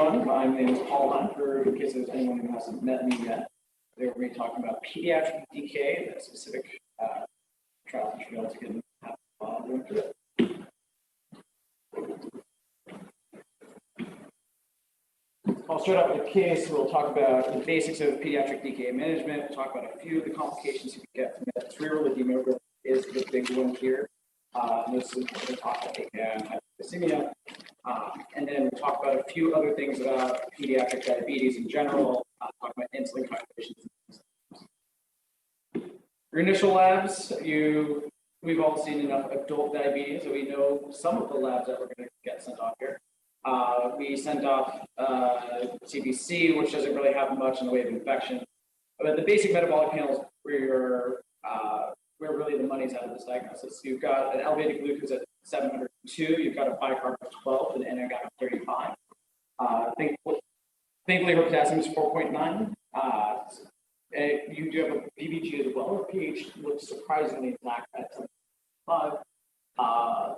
everyone. My name is Paul Hunt, in case there's anyone who hasn't met me yet. Today we're going to be talking about Pediatric DKA, a specific trial and trials to get going through it. I'll start out with a case. We'll talk about the basics of pediatric DKA management. We'll talk about a few of the complications you can get from it. Cerebral edema is the big one here. This is going to talk about DKA and hypoglycemia. And then we'll talk about a few other things about pediatric diabetes in general, talk about insulin contributions. Your initial labs, we've all seen enough adult diabetes, so we know some of the labs that we're going to get sent off here. We send off CBC, which doesn't really have much in the way of infection. But the basic metabolic panels where really the money's out of this diagnosis. You've got an elevated glucose at 702, you've got a bicarb of 12, and an NAG of 35. Thankfully, her potassium is 4.9. You do have a PBG as well. Her pH looks surprisingly intact at 7.5.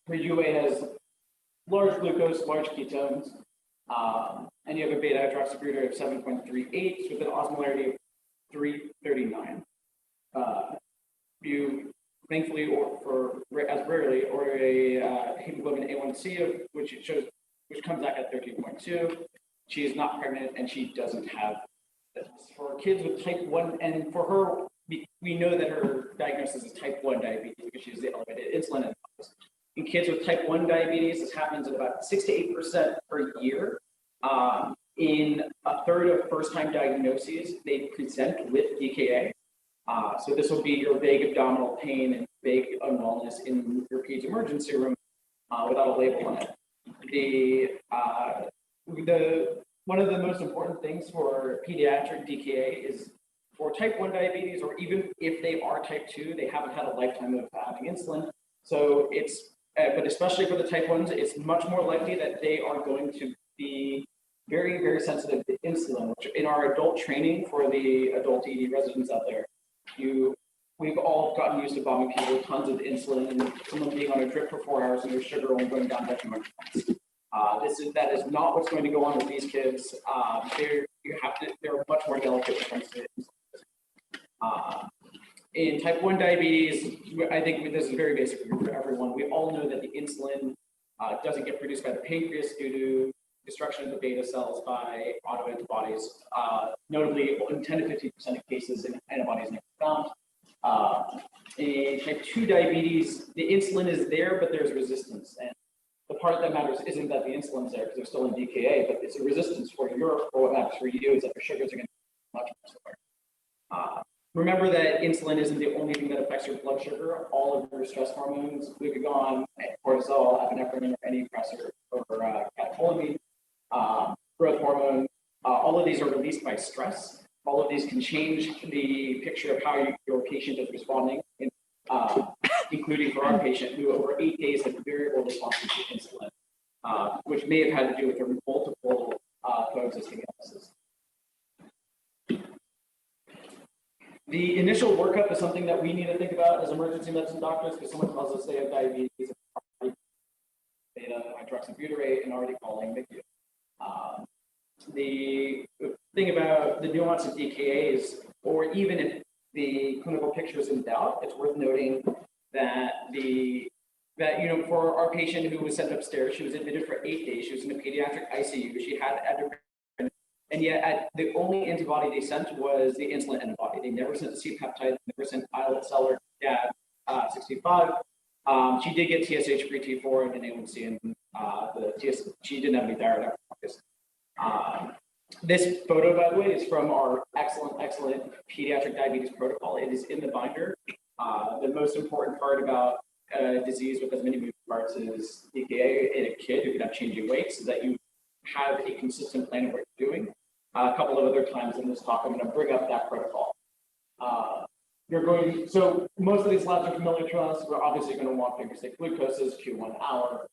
Her UA has large glucose, large ketones, and you have a beta hydroxybutyrate of 7.38 with an osmolarity of 339. You thankfully, or as rarely, order a hemoglobin A1C which comes back at 13.2. She is not pregnant and she doesn't have this. For kids with type 1, and for her, we know that her diagnosis is type 1 diabetes because she has the elevated insulin. In kids with type 1 diabetes, this happens at about 6 to 8% per year. In a third of first-time diagnoses, they present with DKA. So this will be your vague abdominal pain and vague unwellness in your peds emergency room without a label on it. One of the most important things for pediatric DKA is for type 1 diabetes, or even if they are type 2, they haven't had a lifetime of having insulin. So but especially for the type 1s, it's much more likely that they are going to be very, very sensitive to insulin, which in our adult training for the adult ED residents out there, we've all gotten used to bombing people with tons of insulin and someone being on a drip for 4 hours and your sugar only going down by 200 points. That is not what's going to go on with these kids. They're much more delicate when it comes to insulin. In type 1 diabetes, I think this is very basic for everyone. We all know that the insulin doesn't get produced by the pancreas due to destruction of the beta cells by autoantibodies. Notably, in 10 to 15% of cases, antibodies never found. In type 2 diabetes, the insulin is there, but there's resistance. And the part that matters isn't that the insulin's there because they're still in DKA, but it's a resistance for what matters for you is that your sugars are going to be much more. Remember that insulin isn't the only thing that affects your blood sugar. All of your stress hormones, glucagon, cortisol, epinephrine, or any depressor, or catecholamine, growth hormone, all of these are released by stress. All of these can change the picture of how your patient is responding, including for our patient who over 8 days had very early responses to insulin, which may have had to do with her multiple coexisting illnesses. The initial workup is something that we need to think about as emergency medicine doctors because someone tells us they have diabetes, beta hydroxybutyrate, and already calling NICU. The thing about the nuance of DKA is, or even if the clinical picture is in doubt, it's worth noting that for our patient who was sent upstairs, she was admitted for 8 days. She was in a pediatric ICU. She had endocrine. And yet, the only antibody they sent was the insulin antibody. They never sent the C-peptide, never sent islet cell or GAD 65. She did get TSH free T4 and an A1C, and she didn't have any thyroid after. This photo, by the way, is from our excellent pediatric diabetes protocol. It is in the binder. The most important part about a disease with as many moving parts as DKA in a kid who can have changing weights is that you have a consistent plan of what you're doing. A couple of other times in this talk, I'm going to bring up that protocol. So most of these labs are familiar to us. We're obviously going to want finger stick glucoses, Q1 hour.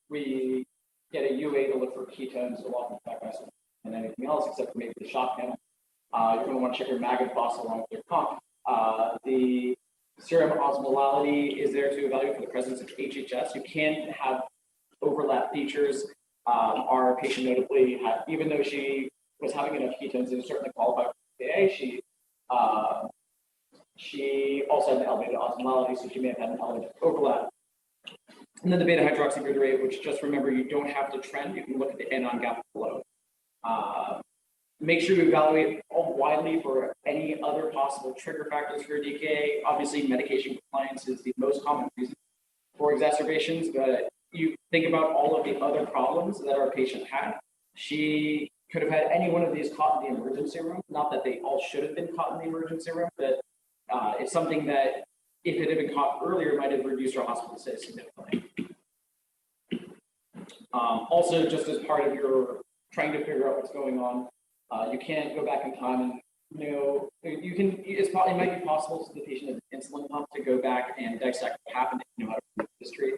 We get a UA to look for ketones, so often fat acid, and anything else except for maybe the shot panel. You're going to want to check your MAG and phos along with your pump. The serum osmolarity is there to evaluate for the presence of HHS. You can have overlap features. Our patient notably had, even though she was having enough ketones to certainly qualify for DKA, she also had an elevated osmolarity, so she may have had an elevated overlap. And then the beta hydroxybutyrate, which just remember, you don't have to trend. You can look at the anion gap below. Make sure you evaluate widely for any other possible trigger factors for DKA. Obviously, medication compliance is the most common reason for exacerbations, but you think about all of the other problems that our patient had. She could have had any one of these caught in the emergency room. Not that they all should have been caught in the emergency room, but it's something that, if it had been caught earlier, might have reduced our hospital stay significantly. Also, just as part of your trying to figure out what's going on, you can't go back in time and you can. It might be possible to the patient of insulin pump to go back and dissect what happened if you know how to prove history.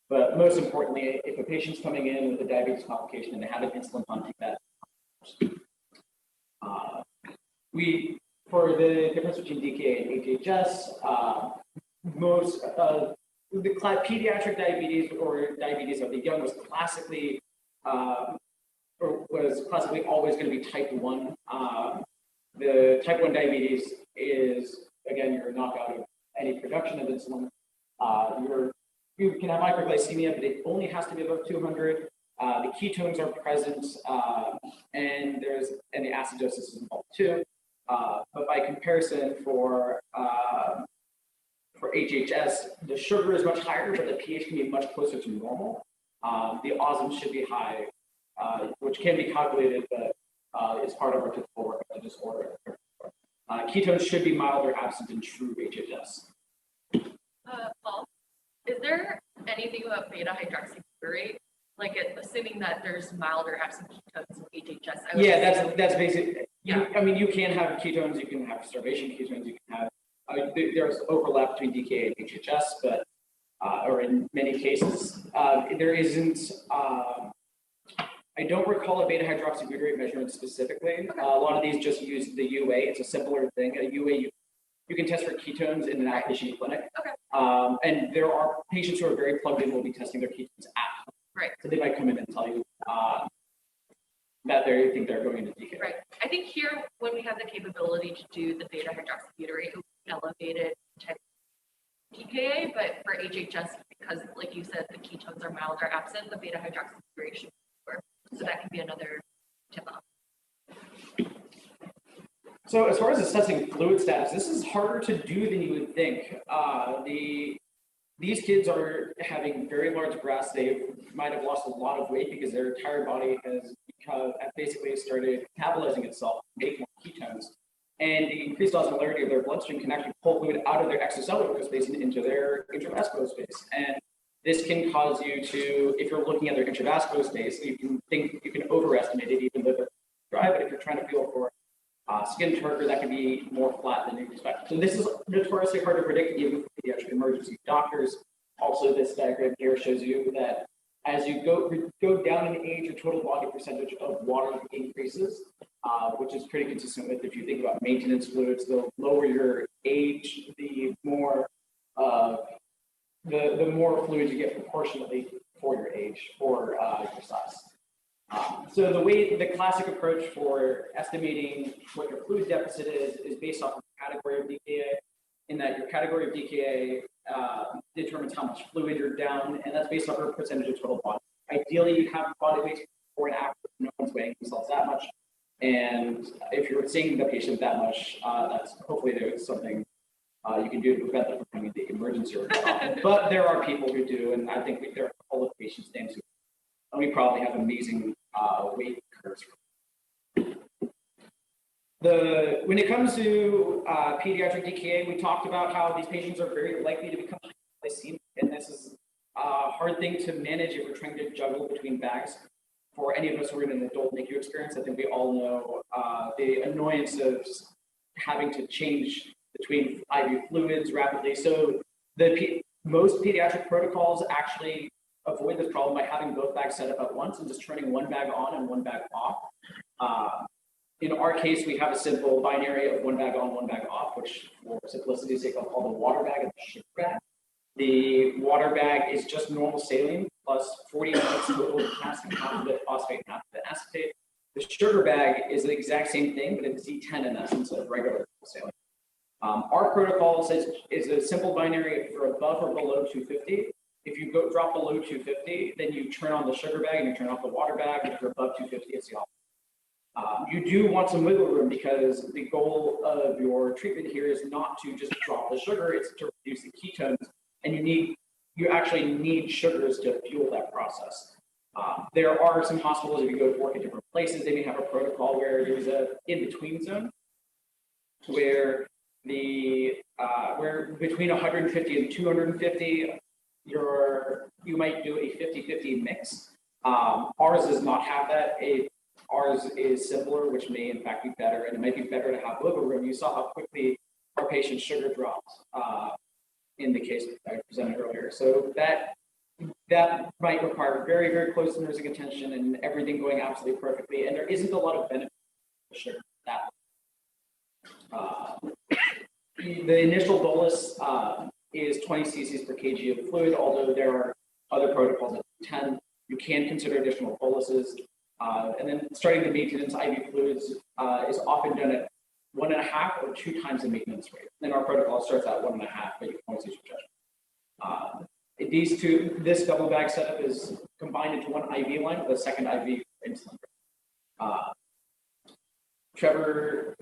But most importantly, if a patient's coming in with a diabetes complication and they have an insulin pump, take that. For the difference between DKA and HHS, most of the pediatric diabetes or diabetes of the young was classically always going to be type 1. The type 1 diabetes is, again, your knockout of any production of insulin. You can have hyperglycemia, but it only has to be above 200. The ketones are present, and the acidosis is involved too. But by comparison, for HHS, the sugar is much higher, but the pH can be much closer to normal. The osm should be high, which can be calculated, but is part of our typical work of the disorder. Ketones should be mild or absent in true HHS. Paul, is there anything about beta hydroxybutyrate? Like, assuming that there's mild or absent ketones in HHS? Yeah, that's basic. Yeah. You can have ketones, you can have starvation ketones, you can have, there's overlap between DKA and HHS, but, or in many cases, there isn't, I don't recall a beta hydroxybutyrate measurement specifically. Okay. A lot of these just use the UA. It's a simpler thing. A UA, you can test for ketones in an outpatient clinic. Okay. And there are patients who are very plugged in will be testing their ketones at home. Right. So they might come in and tell you that they think they're going into DKA. Right. I think here, when we have the capability to do the beta hydroxybutyrate, it would be elevated type DKA, but for HHS, because like you said, the ketones are mild or absent, the beta hydroxybutyrate should work. So that can be another tip off. So as far as assessing fluid status, this is harder to do than you would think. These kids are having very large breasts. They might have lost a lot of weight because their entire body has basically started metabolizing itself, making more ketones. And the increased osmolarity of their bloodstream can actually pull fluid out of their extracellular space and into their intravascular space. And this can cause you to, if you're looking at their intravascular space, you can overestimate it even though they're dry, but if you're trying to feel for skin turgor, that can be more flat than you expect. So this is notoriously hard to predict even for pediatric emergency doctors. Also, this diagram here shows you that as you go down in age, your total body percentage of water increases, which is pretty consistent with, if you think about maintenance fluids, the lower your age, the more the more fluid you get proportionately for your age or your size. So the classic approach for estimating what your fluid deficit is based off of the category of DKA, in that your category of DKA determines how much fluid you're down, and that's based off your percentage of total body. Ideally, you have body weight before and after. No one's weighing themselves that much, and if you're seeing the patient that much, that's hopefully there's something you can do to prevent them from coming to the emergency room. But there are people who do, and I think there are a couple of patients' names who we probably have amazing weight curves. When it comes to pediatric DKA, we talked about how these patients are very likely to become hypoglycemic, and this is a hard thing to manage if we're trying to juggle between bags. For any of us who are in an adult NICU experience, I think we all know the annoyance of having to change between IV fluids rapidly. So most pediatric protocols actually avoid this problem by having both bags set up at once and just turning one bag on and one bag off. In our case, we have a simple binary of one bag on, one bag off, which for simplicity's sake, I'll call the water bag and the sugar bag. The water bag is just normal saline. plus 40 ounces total potassium, half of it phosphate, half of it acetate. The sugar bag is the exact same thing, but it's Z10 in essence of regular saline. Our protocol says is a simple binary. If you're above or below 250, if you drop below 250, then you turn on the sugar bag and you turn off the water bag. If you're above 250, it's the opposite. You do want some wiggle room because the goal of your treatment here is not to just drop the sugar, it's to reduce the ketones, and you actually need sugars to fuel that process. There are some hospitals, if you go to work at different places, they may have a protocol where there's a in-between zone where where between 150 and 250, you might do a 50-50 mix. Ours does not have that. Ours is simpler, which may in fact be better, and it might be better to have wiggle room. You saw how quickly our patient's sugar dropped in the case I presented earlier. So that might require very, very close nursing attention and everything going absolutely perfectly, and there isn't a lot of benefit to sugar that the initial bolus is 20 cc's per kg of fluid, although there are other protocols at 10. You can consider additional boluses. And then starting the maintenance IV fluids is often done at 1.5 or 2 times the maintenance rate. Then our protocol starts at 1.5, but you can always use your judgment. This double bag setup is combined into one IV line with a second IV insulin. Trevor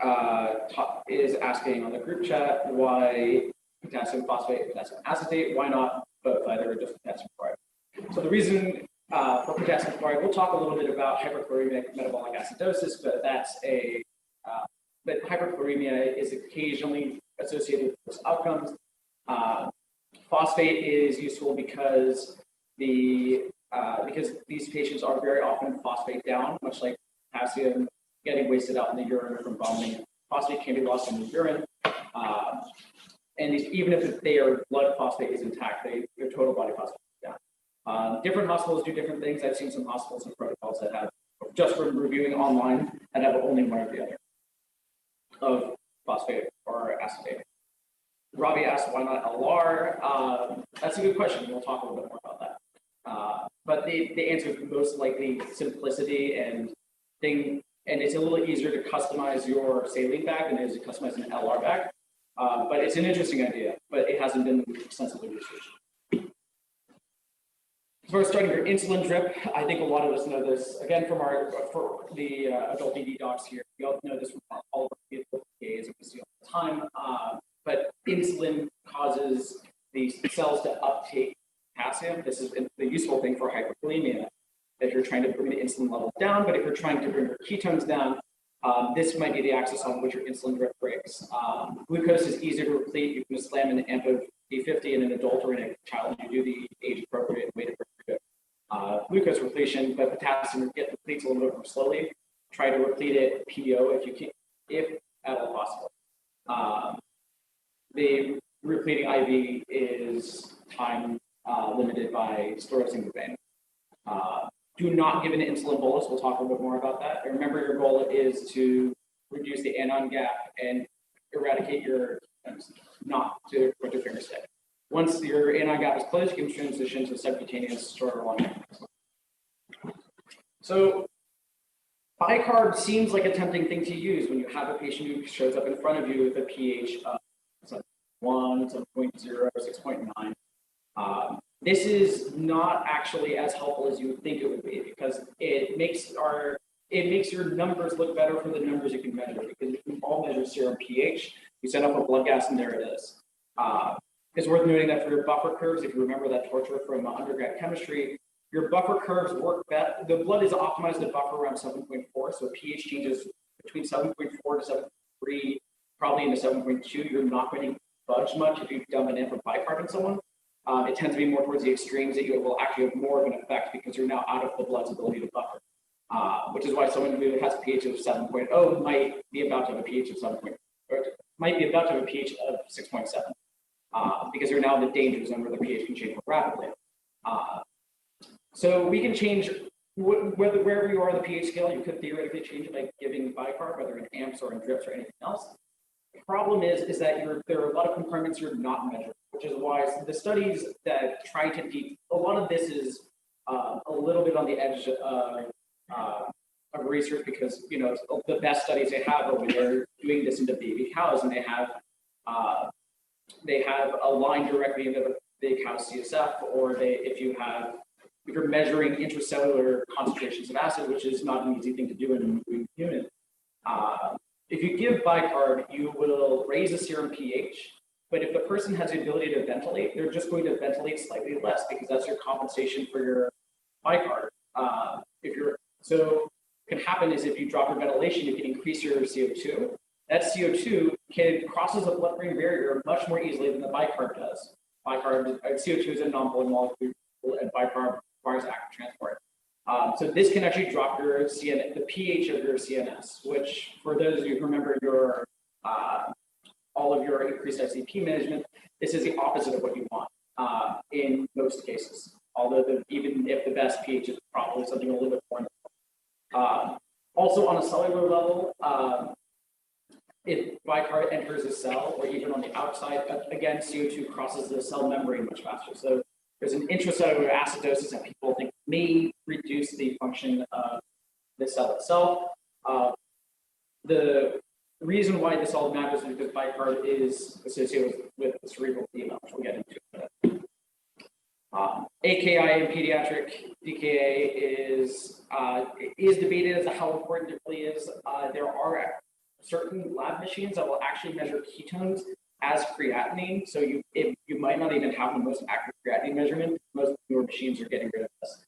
is asking on the group chat why potassium phosphate, potassium acetate, why not both, either just potassium chloride? So the reason for potassium chloride, we'll talk a little bit about hyperchloremic metabolic acidosis, but but hyperchloremia is occasionally associated with those outcomes. Phosphate is useful because these patients are very often phosphate down, much like potassium getting wasted out in the urine from vomiting. Phosphate can be lost in the urine, and even if their blood phosphate is intact, their total body phosphate is down. Different hospitals do different things. I've seen some hospitals and protocols that have, just from reviewing online, that have only one or the other of phosphate or acetate. Robbie asked, why not LR? That's a good question. We'll talk a little bit more about that. But the answer is most likely simplicity and it's a little easier to customize your saline bag than it is to customize an LR bag. But it's an interesting idea, but it hasn't been extensively researched. As far as starting your insulin drip, I think a lot of us know this, again, for the adult ED docs here. We all know this from all of our DKAs that we see all the time. But insulin causes the cells to uptake potassium. This is the useful thing for hyperkalemia. If you're trying to bring the insulin level down, but if you're trying to bring your ketones down, this might be the axis on which your insulin drip breaks. Glucose is easier to replete. You can just slam an amp of D50 in an adult or in a child. You do the age appropriate and weight appropriate glucose repletion, but potassium depletes a little bit more slowly. Try to replete it PO if you can, if at all possible. The repleting IV is time limited by sclerosing the vein. Do not give an insulin bolus. We'll talk a little bit more about that. And remember, your goal is to reduce the anion gap and eradicate your, not to put your finger stick. Once your anion gap is closed, you can transition to subcutaneous shorter long. So bicarb seems like a tempting thing to use when you have a patient who shows up in front of you with a pH of 1, 7.0, 6.9. This is not actually as helpful as you would think it would be, because it makes your numbers look better for the numbers you can measure, because you can all measure serum pH. You send up a blood gas and there it is. It's worth noting that for your buffer curves, if you remember that torture from undergrad chemistry, your buffer curves work better. The blood is optimized to buffer around 7.4, so pH changes between 7.4 to 7.3, probably into 7.2. You're not going to budge much if you dump an amp of bicarb in someone. It tends to be more towards the extremes that you will actually have more of an effect because you're now out of the blood's ability to buffer, which is why someone who has a pH of 7.0 might be about to have a pH of 7.0, or might be about to have a pH of 6.7, because you're now in the danger zone where the pH can change more rapidly. So we can change wherever you are on the pH scale. You could theoretically change it by giving bicarb, whether in amps or in drips or anything else. The problem is that there are a lot of compartments you're not measuring, which is why the studies that try to a lot of this is a little bit on the edge of research because, you know, the best studies they have are when they're doing this into baby cows and they have a line directly into the baby cow CSF, or if you're measuring intracellular concentrations of acid, which is not an easy thing to do in a human. If you give bicarb, you will raise the serum pH, but if the person has the ability to ventilate, they're just going to ventilate slightly less because that's your compensation for your bicarb. So what can happen is if you drop your ventilation, you can increase your CO2. That CO2 crosses the blood-brain barrier much more easily than the bicarb does. CO2 is a non-polar molecule, and bicarb requires active transport. So this can actually drop your the pH of your CNS, which for those of you who remember all of your increased ICP management, this is the opposite of what you want in most cases. Although even if the best pH is probably something a little bit more. Also on a cellular level, if bicarb enters a cell or even on the outside, again, CO2 crosses the cell membrane much faster. So there's an intracellular acidosis that people think may reduce the function of the cell itself. The reason why this all matters is because bicarb is associated with the cerebral edema, which we'll get into. AKI in pediatric DKA is debated as to how important it really is. There are certain lab machines that will actually measure ketones as creatinine. So you might not even have the most accurate creatinine measurement. Most newer machines are getting rid of this.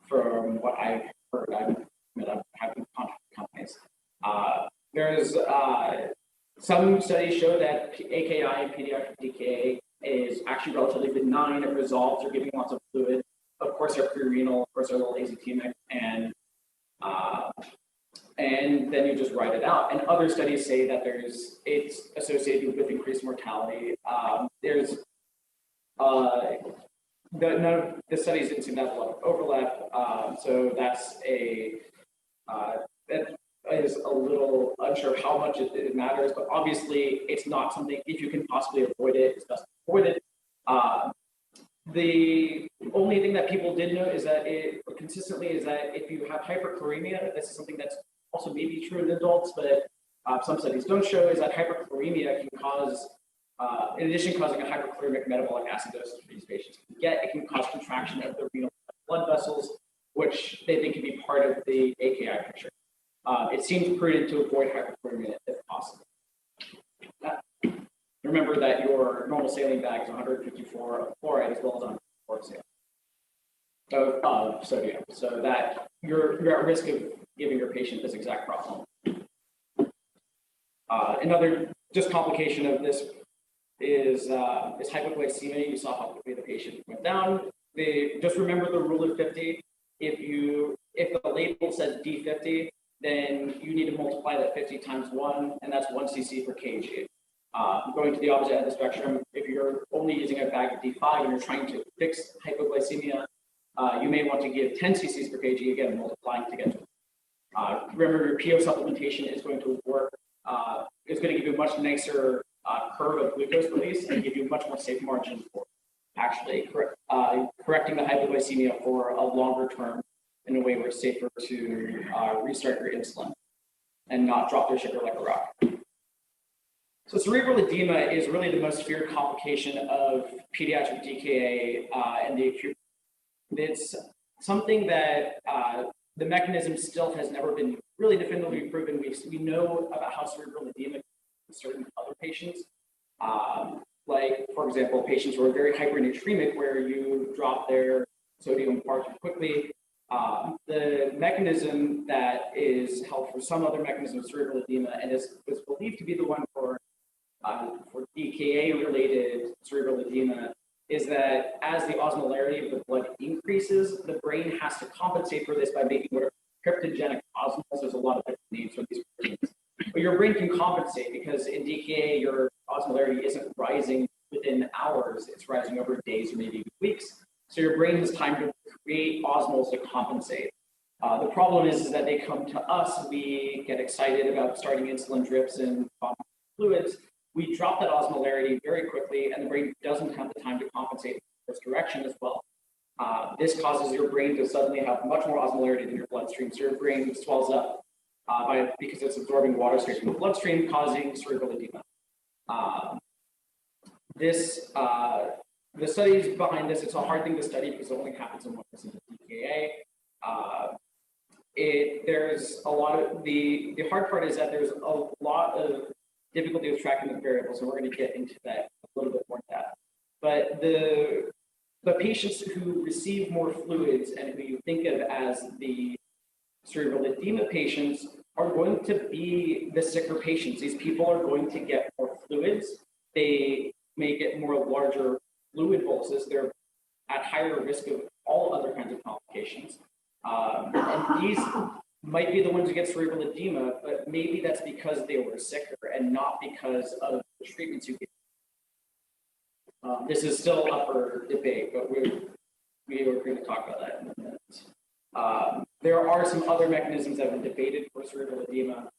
From what I've heard, I've had contact with companies. There's some studies show that AKI in pediatric DKA is actually relatively benign. It resolves. You're giving lots of fluid. Of course, they're pre-renal. Of course, they're a little azotemic, and then you just write it out. And other studies say that it's associated with increased mortality. None of the studies didn't seem to have a lot of overlap. So that is a little unsure how much it matters, but obviously it's not something, if you can possibly avoid it, it's best to avoid it. The only thing that people did know is that if you have hyperchloremia, this is something that's also maybe true in adults, but some studies don't show, is that hyperchloremia can cause, in addition to causing a hyperchloremic metabolic acidosis for these patients, it can cause contraction of the renal blood vessels, which they think can be part of the AKI picture. It seems prudent to avoid hyperchloremia if possible. Remember that your normal saline bag is 154 of chloride as well as 104 of sodium, so that you're at risk of giving your patient this exact problem. Another just complication of this is hypoglycemia. You saw how quickly the patient went down. Just remember the rule of 50. If the label says D50, then you need to multiply that 50 times 1, and that's 1 cc per kg. Going to the opposite end of the spectrum, if you're only using a bag of D5 and you're trying to fix hypoglycemia, you may want to give 10 cc's per kg, again, multiplying to get to it. Remember, your PO supplementation is going to work, it's going to give you a much nicer curve of glucose release and give you a much more safe margin for actually correcting the hypoglycemia for a longer term in a way where it's safer to restart your insulin and not drop their sugar like a rock. So cerebral edema is really the most feared complication of pediatric DKA and the acute. It's something that the mechanism still has never been really definitively proven. We know about how cerebral edema in certain other patients, like, for example, patients who are very hypernatremic, where you drop their sodium far too quickly. The mechanism that is held for some other mechanism of cerebral edema and was believed to be the one for DKA-related cerebral edema is that as the osmolarity of the blood increases, the brain has to compensate for this by making what are cryptogenic osmoles. There's a lot of different names for these proteins. But your brain can compensate because in DKA, your osmolarity isn't rising within hours, it's rising over days or maybe weeks. So your brain has time to create osmoles to compensate. The problem is that they come to us, we get excited about starting insulin drips and fluids. We drop that osmolarity very quickly, and the brain doesn't have the time to compensate in this direction as well. This causes your brain to suddenly have much more osmolarity than your bloodstream. So your brain swells up because it's absorbing water straight from the bloodstream, causing cerebral edema. The studies behind this, it's a hard thing to study because it only happens in 1% of DKA. There's a lot of, the hard part is that there's a lot of difficulty with tracking the variables, and we're going to get into that a little bit more in depth. But the patients who receive more fluids and who you think of as the cerebral edema patients are going to be the sicker patients. These people are going to get more fluids. They may get more larger fluid boluses. They're at higher risk of all other kinds of complications. And these might be the ones who get cerebral edema, but maybe that's because they were sicker and not because of the treatments you get. This is still up for debate, but we were going to talk about that in a minute. There are some other mechanisms that have been debated for cerebral edema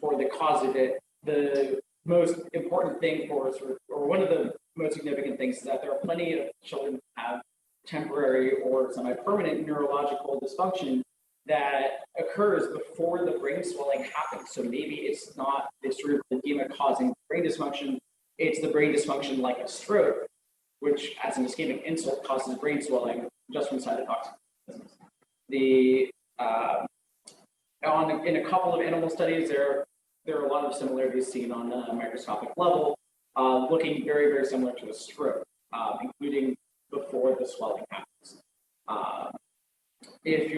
for the cause of it. The most important thing or one of the most significant things is that there are plenty of children who have temporary or semi-permanent neurological dysfunction that occurs before the brain swelling happens. So maybe it's not the cerebral edema causing brain dysfunction, it's the brain dysfunction like a stroke, which as an ischemic insult causes brain swelling just from cytotoxic. In a couple of animal studies, there are a lot of similarities seen on a microscopic level, looking very, very similar to a stroke, including before the swelling happens. If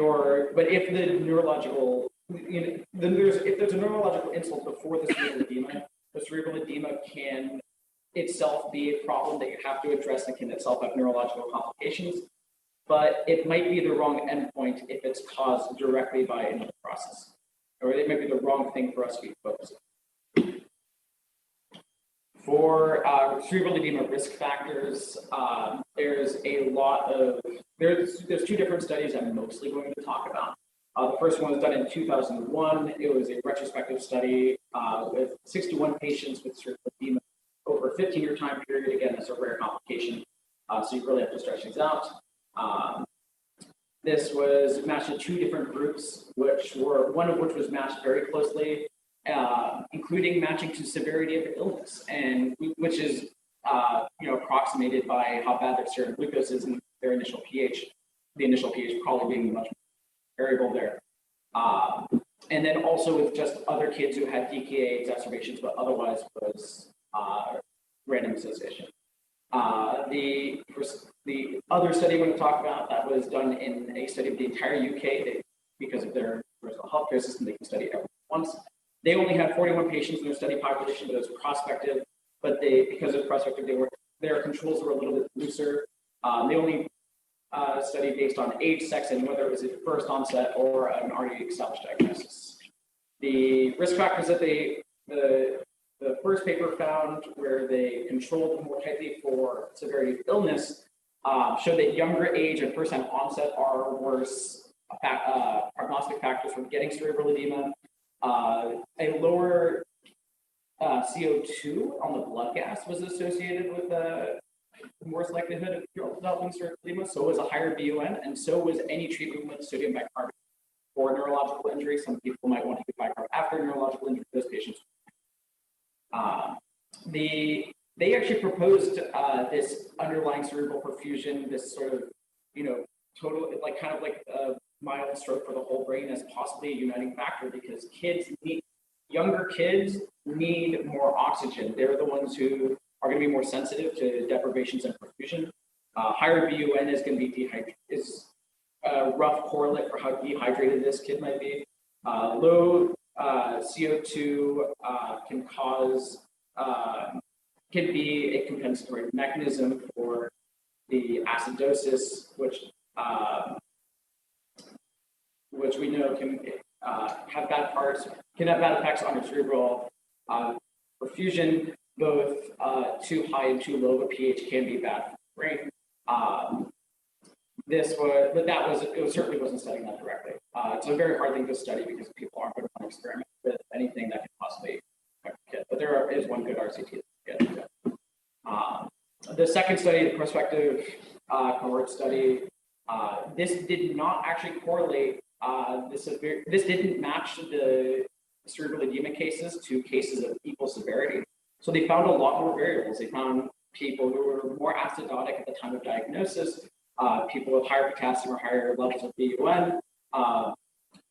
there's a neurological insult before the cerebral edema can itself be a problem that you have to address and can itself have neurological complications, but it might be the wrong endpoint if it's caused directly by another process, or it might be the wrong thing for us to be focused on. For cerebral edema risk factors, there's two different studies I'm mostly going to talk about. The first one was done in 2001. It was a retrospective study with 61 patients with cerebral edema over a 15-year time period. Again, that's a rare complication, so you really have to stretch things out. This was matched to two different groups, one of which was matched very closely, including matching to severity of illness, and which is approximated by how bad their serum glucose is and their initial pH. The initial pH probably being much more variable there. And then also with just other kids who had DKA exacerbations, but otherwise was random association. The other study I'm going to talk about that was done in a study of the entire UK. Because of their personal healthcare system, they can study everyone once. They only had 41 patients in their study population, but it was prospective. But because it was prospective, their controls were a little bit looser. They only studied based on age, sex, and whether it was a first onset or an already established diagnosis. The risk factors that the first paper found, where they controlled more tightly for severity of illness, showed that younger age and first-time onset are worse prognostic factors for getting cerebral edema. A lower CO2 on the blood gas was associated with the worse likelihood of developing cerebral edema. So was a higher BUN, and so was any treatment with sodium bicarbonate for neurological injury. Some people might want to do bicarbonate after neurological injury. Those patients. They actually proposed this underlying cerebral perfusion, this sort of, total, kind of like a mild stroke for the whole brain as possibly a uniting factor, because younger kids need more oxygen. They're the ones who are going to be more sensitive to deprivations and perfusion. Higher BUN is going to be a rough correlate for how dehydrated this kid might be. Low CO2 can be a compensatory mechanism for the acidosis, which we know can have bad effects on your cerebral perfusion. Both too high and too low of a pH can be bad for the brain. It certainly wasn't studying that directly. It's a very hard thing to study because people aren't going to want to experiment with anything that can possibly affect the kid. But there is one good RCT. The second study, the prospective cohort study. This did not actually correlate. This didn't match the cerebral edema cases to cases of equal severity. So they found a lot more variables. They found people who were more acidotic at the time of diagnosis, people with higher potassium or higher levels of BUN,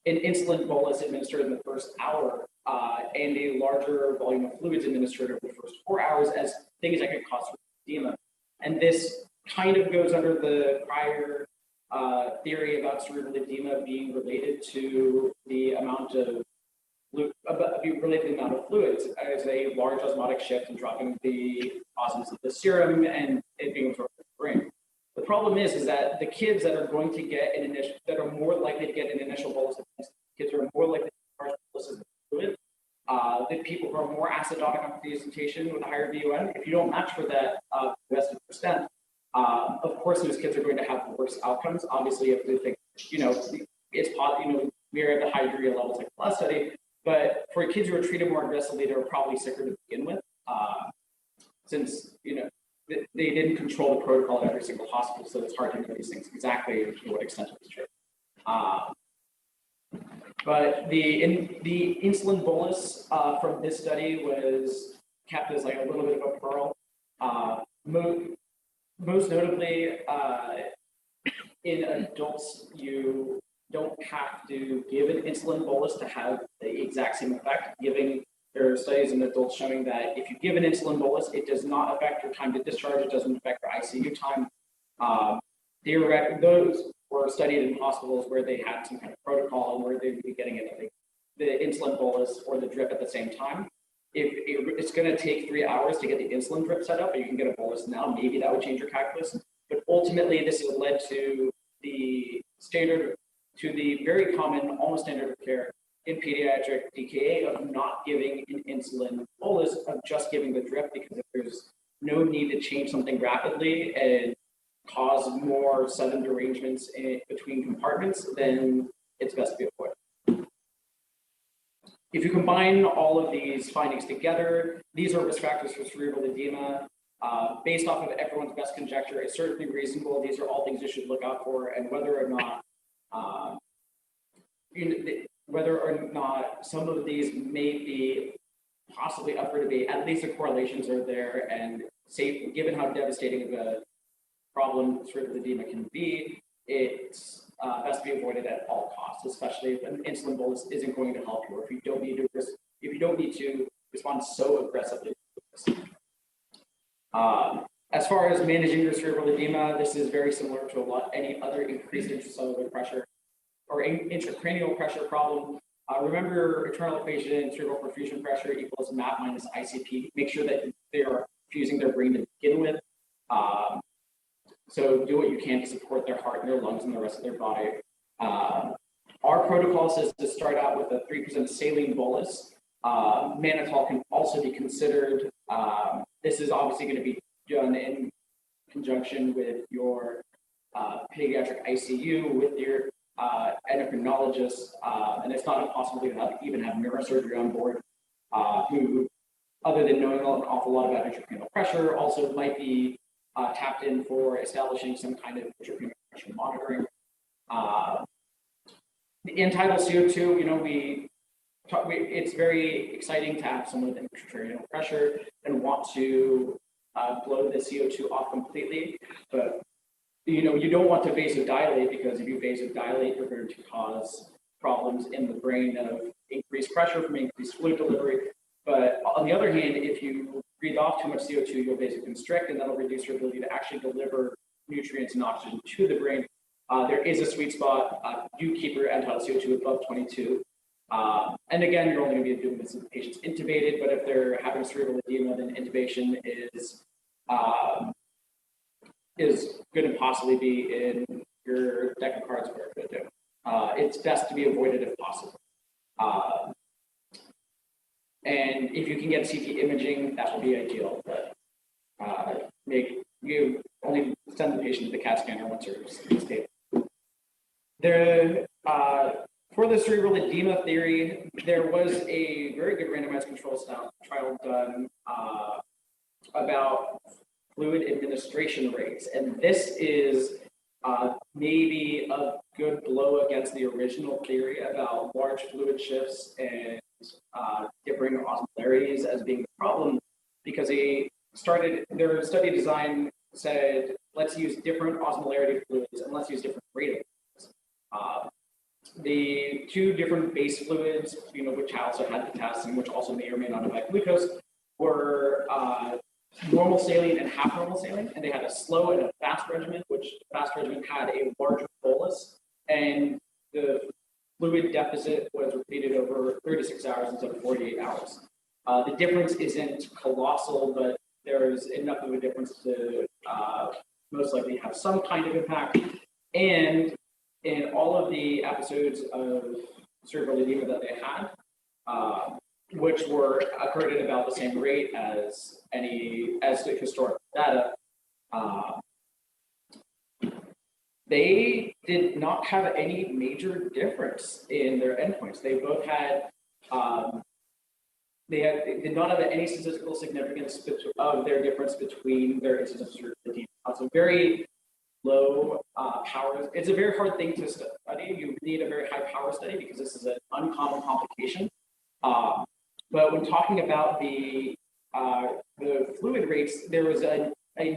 an insulin bolus administered in the first hour, and a larger volume of fluids administered over the first 4 hours as things that could cause edema. And this kind of goes under the prior theory about cerebral edema being related to the amount of fluids as a large osmotic shift and dropping the osmosis of the serum and it being absorbed in the brain. The problem is that the kids that are going to get that are more likely to get an initial bolus of kids who are more likely to get large boluses of fluid, the people who are more acidotic on presentation with a higher BUN, if you don't match for that rest of the percent, of course those kids are going to have worse outcomes. Obviously, if they think, it's possible, we are at the high degree levels like the last study, but for kids who are treated more aggressively, they were probably sicker to begin with, since they didn't control the protocol at every single hospital, so it's hard to know these things exactly to what extent it was true. But the insulin bolus from this study was kept as like a little bit of a pearl. Most notably, in adults, you don't have to give an insulin bolus to have the exact same effect. There are studies in adults showing that if you give an insulin bolus, it does not affect your time to discharge. It doesn't affect your ICU time. Those were studied in hospitals where they had some kind of protocol and where they would be getting it, the insulin bolus or the drip at the same time. If it's going to take 3 hours to get the insulin drip set up, and you can get a bolus now, maybe that would change your calculus. But ultimately, this has led to the very common, almost standard of care in pediatric DKA of not giving an insulin bolus, of just giving the drip, because if there's no need to change something rapidly and cause more sudden derangements between compartments, then it's best to be avoided. If you combine all of these findings together, these are risk factors for cerebral edema. Based off of everyone's best conjecture, it's certainly reasonable. These are all things you should look out for, and whether or not some of these may be possibly up for debate, at least the correlations are there, and given how devastating of a problem cerebral edema can be, it's best to be avoided at all costs, especially if an insulin bolus isn't going to help you, or if you don't need to respond so aggressively. As far as managing your cerebral edema, this is very similar to any other increased intracellular pressure or intracranial pressure problem. Remember your internal equation, cerebral perfusion pressure equals MAP minus ICP. Make sure that they are fusing their brain to begin with. So do what you can to support their heart and their lungs and the rest of their body. Our protocol says to start out with a 3% saline bolus. Mannitol can also be considered. This is obviously going to be done in conjunction with your pediatric ICU, with your endocrinologist, and it's not impossible to even have neurosurgery on board, who, other than knowing an awful lot about intracranial pressure, also might be tapped in for establishing some kind of intracranial pressure monitoring. The Untitled CO2, it's very exciting to have someone with intracranial pressure and want to blow the CO2 off completely, but you don't want to vasodilate, because if you vasodilate, you're going to cause problems in the brain of increased pressure from increased fluid delivery. But on the other hand, if you breathe off too much CO2, you'll vasoconstrict, and that'll reduce your ability to actually deliver nutrients and oxygen to the brain. There is a sweet spot. Do keep your end-tidal CO2 above 22. And again, you're only going to be doing this if the patient's intubated, but if they're having cerebral edema, then intubation is going to possibly be in your deck of cards for it to do. It's best to be avoided if possible. And if you can get CT imaging, that would be ideal, but you only send the patient to the CAT scanner once you're stable. For the cerebral edema theory, there was a very good randomized control trial done about fluid administration administration rates. And this is maybe a good blow against the original theory about large fluid shifts and differing osmolarities as being the problem, because their study design said, let's use different osmolarity fluids and let's use different rate of fluids. The two different base fluids, which also had potassium, which also may or may not have had glucose, were normal saline and half normal saline, and they had a slow and a fast regimen, which the fast regimen had a larger bolus, and the fluid deficit was repeated over 36 hours instead of 48 hours. The difference isn't colossal, but there's enough of a difference to most likely have some kind of impact. And in all of the episodes of cerebral edema that they had, which occurred at about the same rate as the historical data, they did not have any major difference in their endpoints. They both had, they did not have any statistical significance of their difference between their incidence of cerebral edema. So very low powers. It's a very hard thing to study. You need a very high power study because this is an uncommon complication. But when talking about the fluid rates, there was a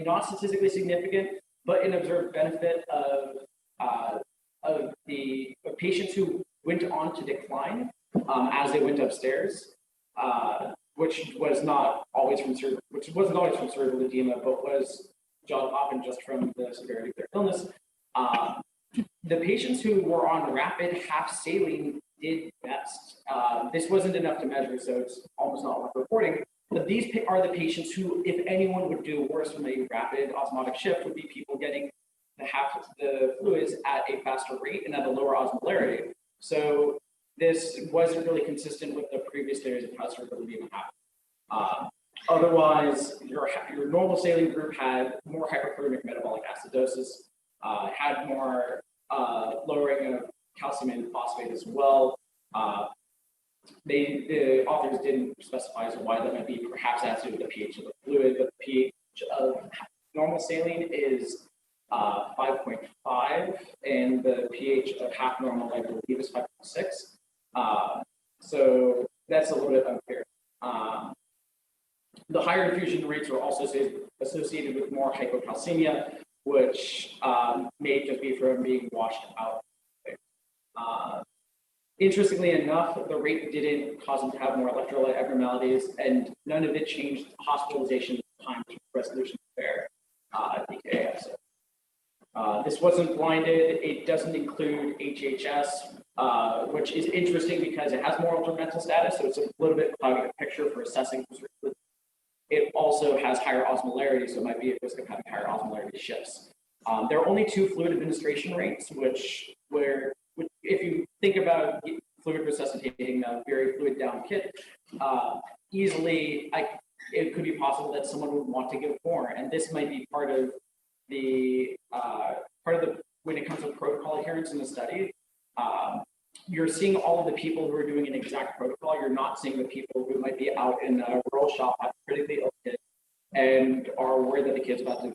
not statistically significant, but an observed benefit of the patients who went on to decline as they went upstairs, which wasn't always from cerebral edema, but was often just from the severity of their illness. The patients who were on rapid half saline did best. This wasn't enough to measure, so it's almost not worth reporting. But these are the patients who, if anyone would do worse from a rapid osmotic shift, would be people getting the fluids at a faster rate and at a lower osmolarity. So this wasn't really consistent with the previous theories of how cerebral edema happened. Otherwise, your normal saline group had more hyperchloremic metabolic acidosis, had more lowering of calcium and phosphate as well. The authors didn't specify as to why that might be. Perhaps it has to do with the pH of the fluid, but the pH of normal saline is 5.5, and the pH of half normal, I believe, is 5.6. So that's a little bit unfair. The higher infusion rates were also associated with more hypocalcemia, which may just be from being washed out. Interestingly enough, the rate didn't cause them to have more electrolyte abnormalities, and none of it changed hospitalization time to resolution of their DKA episode. This wasn't blinded. It doesn't include HHS, which is interesting because it has more mental status, so it's a little bit cloudy a picture for assessing. It also has higher osmolarity, so it might be at risk of having higher osmolarity shifts. There are only two fluid administration rates, which if you think about fluid resuscitating a very fluid down kit, easily it could be possible that someone would want to give more, and this might be part of the when it comes to protocol adherence in the study. You're seeing all of the people who are doing an exact protocol. You're not seeing the people who might be out in a rural shop, have critically ill kids, and are worried that the kid's about to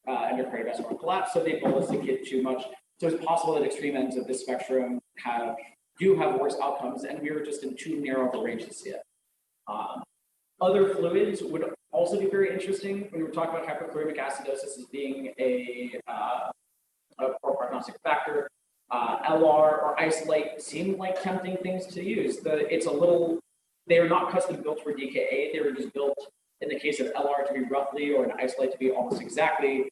enter cardiovascular collapse, so they bolus the kid too much. So it's possible that extreme ends of this spectrum do have worse outcomes, and we were just in too narrow of a range to see it. Other fluids would also be very interesting when we're talking about hyperchloremic acidosis as being a poor prognostic factor. LR or Isolyte seem like tempting things to use. They are not custom built for DKA. They were just built in the case of LR to be roughly, or an Isolyte to be almost exactly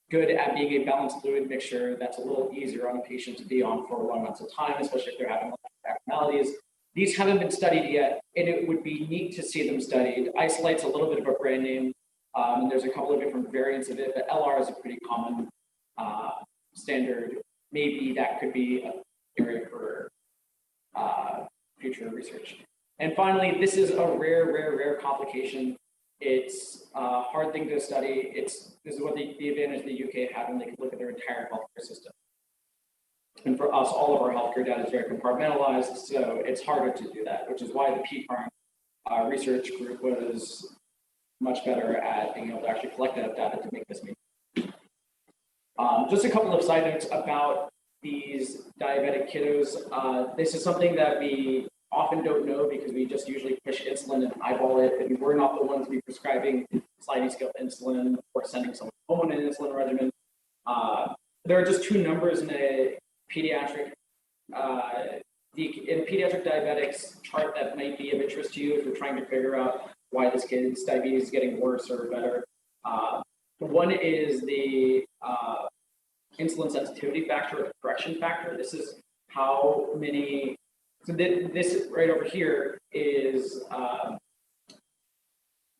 good at being a balanced fluid mixture that's a little easier on a patient to be on for long amounts of time, especially if they're having abnormalities. These haven't been studied yet, and it would be neat to see them studied. Isolyte's a little bit of a brand name, and there's a couple of different variants of it, but LR is a pretty common standard. Maybe that could be an area for future research. And finally, this is a rare complication. It's a hard thing to study. This is what the advantage the UK had when they could look at their entire healthcare system. And for us, all of our healthcare data is very compartmentalized, so it's harder to do that, which is why the PPARM research group was much better at being able to actually collect that data to make this meaningful. Just a couple of side notes about these diabetic kiddos. This is something that we often don't know because we just usually push insulin and eyeball it, and we're not the ones to be prescribing sliding scale insulin or sending someone home on an insulin regimen. There are just two numbers in a pediatric diabetics chart that might be of interest to you if you're trying to figure out why this kid's diabetes is getting worse or better. One is the insulin sensitivity factor or the correction factor. This is how many, so this right over here is,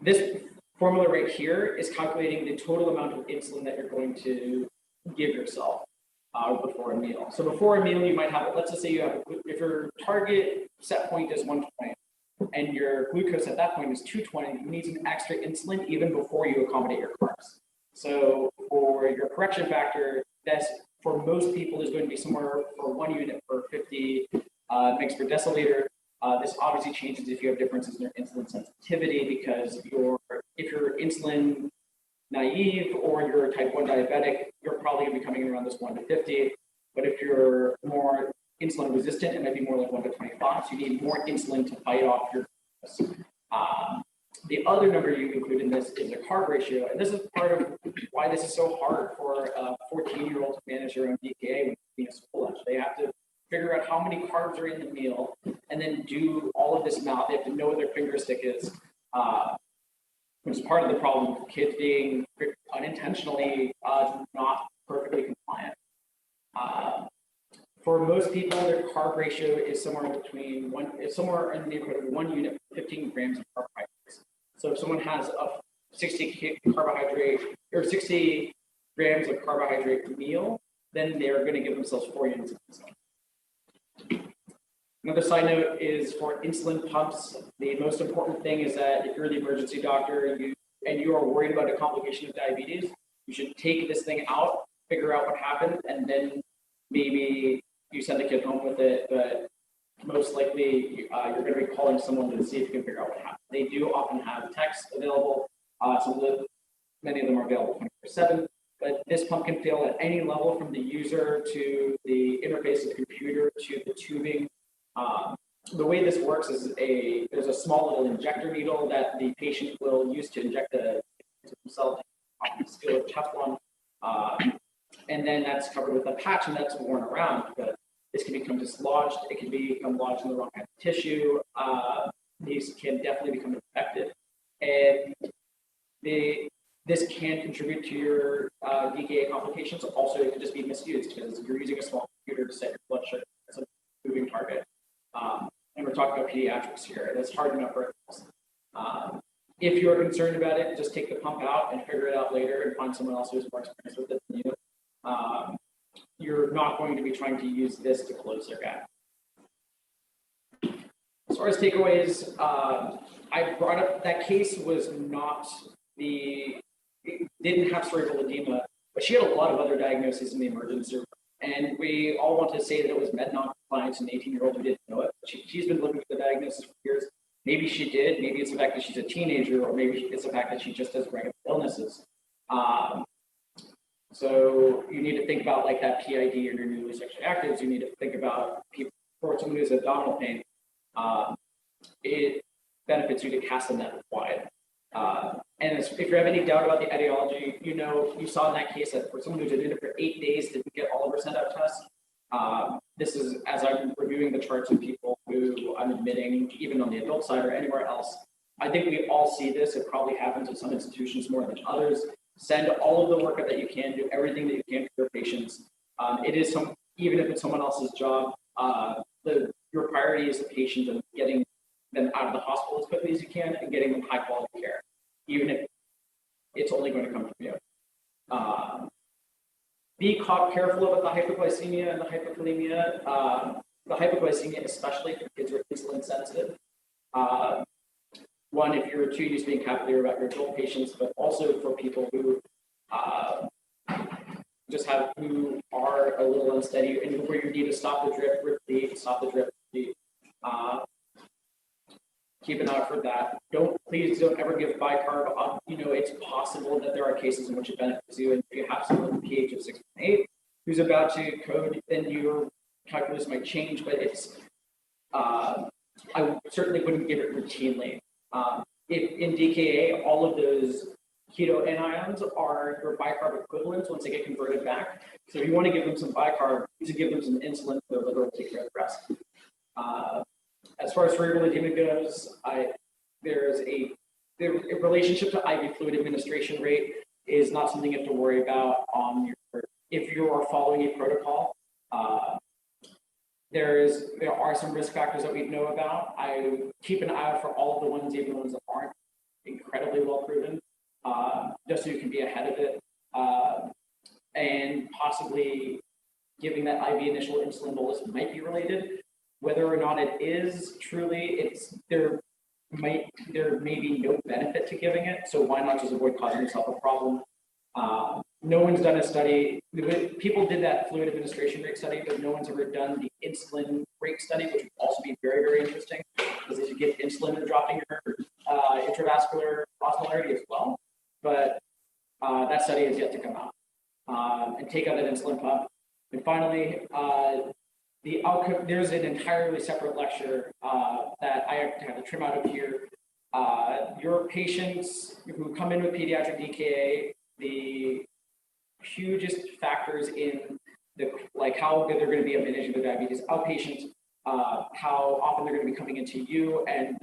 this formula right here is calculating the total amount of insulin that you're going to give yourself before a meal. So before a meal, you might have, let's just say you have, if your target set point is 120 and your glucose at that point is 220, you need some extra insulin even before you accommodate your carbs. So for your correction factor, that's for most people is going to be somewhere for 1 unit per 50 mg per deciliter. This obviously changes if you have differences in your insulin sensitivity because if you're insulin naive or you're type 1 diabetic, you're probably going to be coming in around this 1 to 50. But if you're more insulin resistant, it might be more like 1 to 25. So you need more insulin to fight off your glucose. The other number you include in this is a carb ratio. And this is part of why this is so hard for a 14-year-old to manage their own DKA when being a school lunch. They have to figure out how many carbs are in the meal and then do all of this math. They have to know what their finger stick is, which is part of the problem with kids being unintentionally not perfectly compliant. For most people, their carb ratio is somewhere in the neighborhood of 1 unit per 15 grams of carbohydrates. So if someone has a 60 grams of carbohydrate meal, then they're going to give themselves 4 units of insulin. Another side note is for insulin pumps, the most important thing is that if you're the emergency doctor and you are worried about a complication of diabetes, you should take this thing out, figure out what happened, and then maybe you send the kid home with it, but most likely you're going to be calling someone to see if you can figure out what happened. They do often have texts available. Many of them are available 24/7, but this pump can fail at any level from the user to the interface of the computer to the tubing. The way this works is there's a small little injector needle that the patient will use to inject themselves on a steel or Teflon, and then that's covered with a patch and that's worn around. But this can become dislodged. It can become lodged in the wrong kind of tissue. These can definitely become infected, and this can contribute to your DKA complications. Also, it could just be misused because you're using a small computer to set your blood sugar as a moving target. And we're talking about pediatrics here. That's hard enough for adults. If you're concerned about it, just take the pump out and figure it out later and find someone else who's more experienced with it than you. You're not going to be trying to use this to close their gap. As far as takeaways, I brought up that case was didn't have cerebral edema, but she had a lot of other diagnoses in the emergency room. And we all want to say that it was med non-compliance in an 18-year-old who didn't know it. She's been looking for the diagnosis for years. Maybe she did. Maybe it's the fact that she's a teenager, or maybe it's the fact that she just has regular illnesses. So you need to think about like that PID or your newly sexually actives. You need to think about people, for someone who has abdominal pain. It benefits you to cast the net wide. And if you have any doubt about the etiology, you saw in that case that for someone who's admitted for 8 days didn't get all of her send out tests. This is as I'm reviewing the charts of people who I'm admitting, even on the adult side or anywhere else. I think we all see this. It probably happens at some institutions more than others. Send all of the workup that you can, do everything that you can for your patients. Even if it's someone else's job, your priority is the patient and getting them out of the hospital as quickly as you can and getting them high quality care, even if it's only going to come from you. Be careful about the hypoglycemia and the hyperchloremic. The hypoglycemia, especially for kids who are insulin sensitive. One, if you're too used to being cavalier about your adult patients, but also for people who who are a little unsteady and where you need to stop the drip, repeat, stop the drip, repeat. Keep an eye for that. Don't please don't ever give bicarb. It's possible that there are cases in which it benefits you, and if you have someone with a pH of 6.8 who's about to code, then your calculus might change, but it's I certainly wouldn't give it routinely. If in DKA, all of those keto anions are your bicarb equivalents once they get converted back. So if you want to give them some bicarb, you should give them some insulin, their liver will take care of the rest. As far as cerebral edema goes, the relationship to IV fluid administration rate is not something you have to worry about if you are following a protocol. There are some risk factors that we know about. I keep an eye out for all of the ones, even the ones that aren't incredibly well proven, just so you can be ahead of it. And possibly giving that IV initial insulin bolus might be related. Whether or not it is truly, there may be no benefit to giving it. So why not just avoid causing yourself a problem? No one's done a study. People did that fluid administration rate study, but no one's ever done the insulin rate study, which would also be very, very interesting, because as you get insulin, you're dropping your intravascular osmolarity as well. But that study is yet to come out. And take out that insulin pump. And finally, the outcome, there's an entirely separate lecture that I have to trim out of here. Your patients who come in with pediatric DKA, the hugest factors in how good they're going to be at managing their diabetes outpatients, how often they're going to be coming into you, and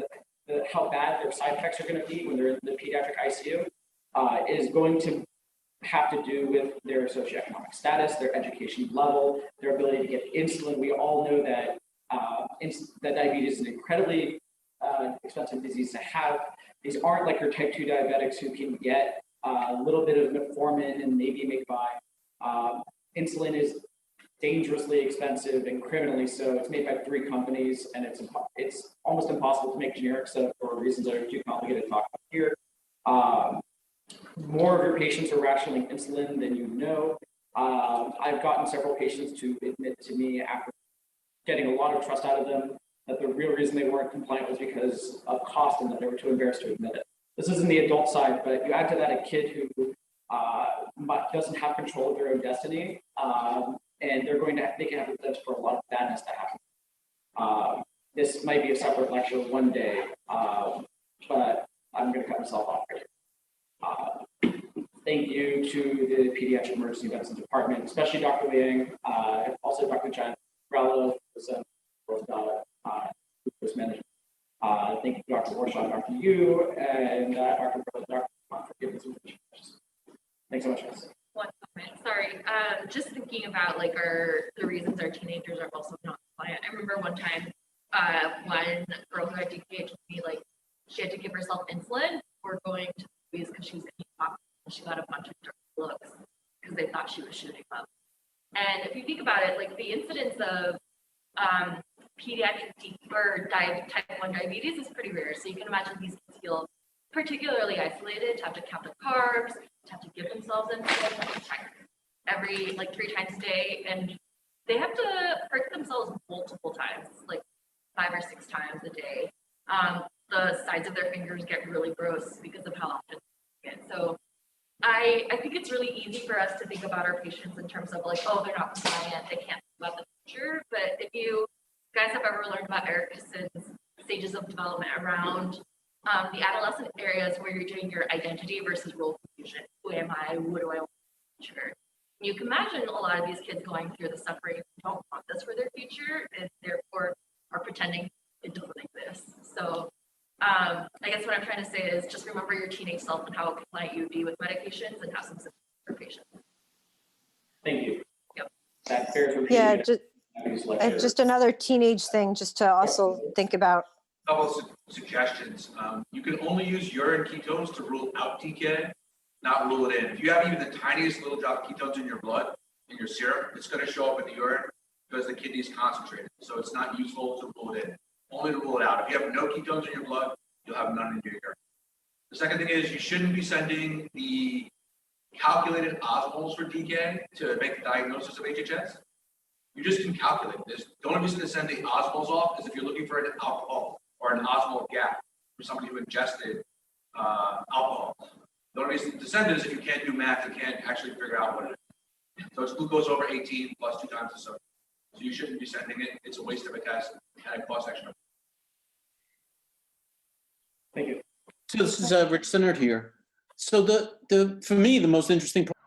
how bad their side effects are going to be when they're in the pediatric ICU is going to have to do with their socioeconomic status, their education level, their ability to get insulin. We all know that that diabetes is an incredibly expensive disease to have. These aren't like your type 2 diabetics who can get a little bit of metformin and maybe make by. Insulin is dangerously expensive and criminally so. It's made by 3 companies, and it's almost impossible to make generics for reasons that are too complicated to talk about here. More of your patients are rationing insulin than you know. I've gotten several patients to admit to me after getting a lot of trust out of them that the real reason they weren't compliant was because of cost and that they were too embarrassed to admit it. This isn't the adult side, but you add to that a kid who doesn't have control of their own destiny, and they can have the for a lot of badness to happen. This might be a separate lecture one day, but I'm going to cut myself off here. Thank you to the Pediatric Emergency Medicine Department, especially Dr. Liang, also Dr. John Cerebral, glucose management. Thank you, Dr. Warshaw, Dr. Yu, and Dr. for giving some questions. Thanks so much, guys. One comment. Sorry. Just thinking about the reasons our teenagers are also not compliant. I remember one time one girl who had DKA told me she had to give herself insulin for going to the movies because she was getting popped. She got a bunch of dirty looks because they thought she was shooting up. And if you think about it, the incidence of pediatric type 1 diabetes is pretty rare. So you can imagine these kids feel particularly isolated, to have to count the carbs, to have to give themselves insulin every 3 times a day, and they have to hurt themselves multiple times, 5 or 6 times a day. The sides of their fingers get really gross because of how often they get. So I think it's really easy for us to think about our patients in terms of they're not compliant, they can't think about the future. But if you guys have ever learned about Erickson's stages of development around the adolescent areas where you're doing your identity versus role confusion, who am I, what do I want in the future? You can imagine a lot of these kids going through the suffering, don't want this for their future, and therefore are pretending it doesn't exist. So I guess what I'm trying to say is just remember your teenage self and how compliant you would be with medications and have some symptoms for patients. Thank you. Yep. That bears repeating. Yeah, just another teenage thing just to also think about. A couple suggestions. You can only use urine ketones to rule out DKA, not rule it in. If you have even the tiniest little drop of ketones in your blood, in your serum, it's going to show up in the urine because the kidney is concentrated. So it's not useful to rule it in. Only to rule it out. If you have no ketones in your blood, you'll have none in your urine. The second thing is you shouldn't be sending the calculated osmoles for DKA to make the diagnosis of HHS. You just can calculate this. The only reason to send the osmoles off is if you're looking for an alcohol or an osmol gap for somebody who ingested alcohol. The only reason to send it is if you can't do math, you can't actually figure out what it is. So it's glucose over 18 plus 2 times the sodium. So you shouldn't be sending it. It's a waste of a test and it costs extra. Thank you. So this is Rich Sinnert here. So for me, the most interesting part